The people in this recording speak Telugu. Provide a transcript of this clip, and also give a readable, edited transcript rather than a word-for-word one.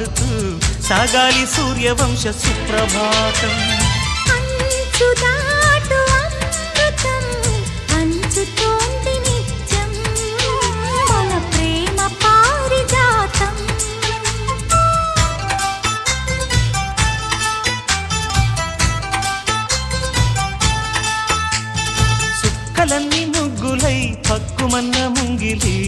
పాడుతూ సాగాలి సూర్యవంశ సుప్రభాతం. అంచుదాటు అమృతం పంచుతోంది నిత్యం మన ప్రేమ పారిజాతం. సుక్కలన్నీ ముగ్గులై పక్కుమన్న ముంగిలి